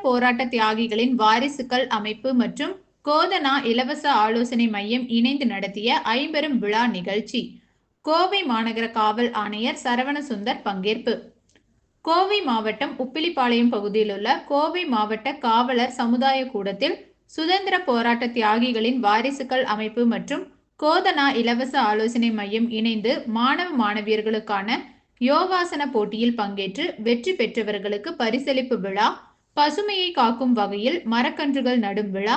போராட்ட தியாகிகளின் வாரிசுகள் அமைப்பு மற்றும் கோதனா இலவச ஆலோசனை மையம் இணைந்து நடத்திய ஐம்பெரும் விழா நிகழ்ச்சி. கோவை மாநகர காவல் ஆணையர் சரவணசுந்தர் பங்கேற்பு. கோவை மாவட்டம் உப்பிலிப்பாளையம் பகுதியில் உள்ள கோவை மாவட்ட காவலர் சமுதாய கூடத்தில் சுதந்திர போராட்ட தியாகிகளின் வாரிசுகள் அமைப்பு மற்றும் கோதனா இலவச ஆலோசனை மையம் இணைந்து மாணவ மாணவியர்களுக்கான யோகாசன போட்டியில் பங்கேற்று வெற்றி பெற்றவர்களுக்கு பரிசளிப்பு விழா, பசுமையை காக்கும் வகையில் மரக்கன்றுகள் நடும் விழா,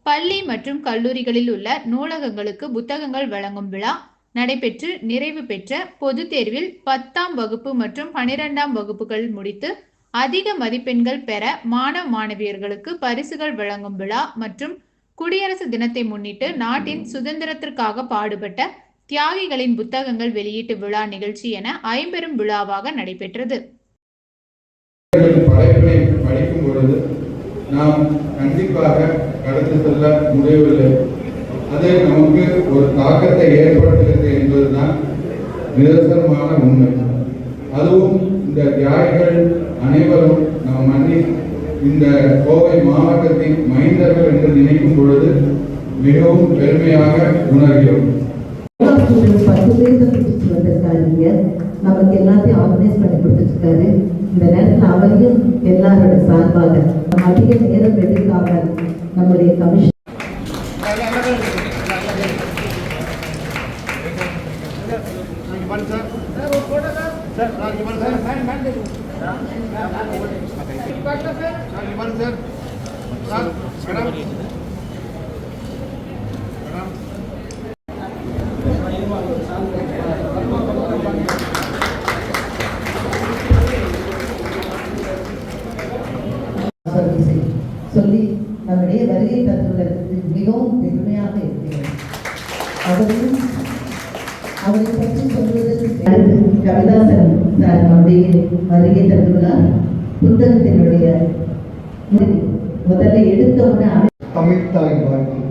பள்ளி மற்றும் கல்லூரிகளில் உள்ள நூலகங்களுக்கு புத்தகங்கள் வழங்கும் விழா நடைபெற்று நிறைவு பெற்ற பொதுத் தேர்வில் 10ஆம் வகுப்பு மற்றும் 12ஆம் வகுப்புகள் முடித்து அதிக மதிப்பெண்கள் பெற மாணவ மாணவியர்களுக்கு பரிசுகள் வழங்கும் விழா மற்றும் குடியரசு தினத்தை முன்னிட்டு நாட்டின் சுதந்திரத்திற்காக பாடுபட்ட தியாகிகளின் புத்தகங்கள் வெளியீட்டு விழா நிகழ்ச்சி என ஐம்பெரும் விழாவாக நடைபெற்றது. படிக்கும் பொழுது நாம் கண்டிப்பாக கடந்து செல்ல முடியவில்லை. அது நமக்கு ஒரு தாக்கத்தை ஏற்படுத்துகிறது என்பதுதான் நிதர்சனமான உண்மை. அதுவும் இந்த தியாகிகள் அனைவரும் நம் மண்ணில் இந்த கோவை மாவட்டத்தின் மைந்தர்கள் என்று நினைக்கும் பொழுது மிகவும் பெருமையாக உணர்கிறோம். 10 பேர் பிடிச்சிட்டு வந்திருக்காரு. நமக்கு எல்லாத்தையும் ஆர்கனைஸ் பண்ணி கொடுத்துருக்காரு. இந்த நேரத்தில் அவரையும் எல்லாரோட சார்பாக அதிக நேரம் எடுக்காமல் நம்முடைய கமிஷன் சொல்லி நம்முடைய வருகை தந்துள்ளதற்கு மிகவும் பெருமையாக இருக்கிறது. அவரை பற்றி சொல்வதற்கு கவிதாசன் சார் நம்முடைய வருகை தந்துள்ளார். புத்தகத்தினுடைய முதல்ல எடுத்தவுடனே தமிழ் தாய் வாழ்க்கை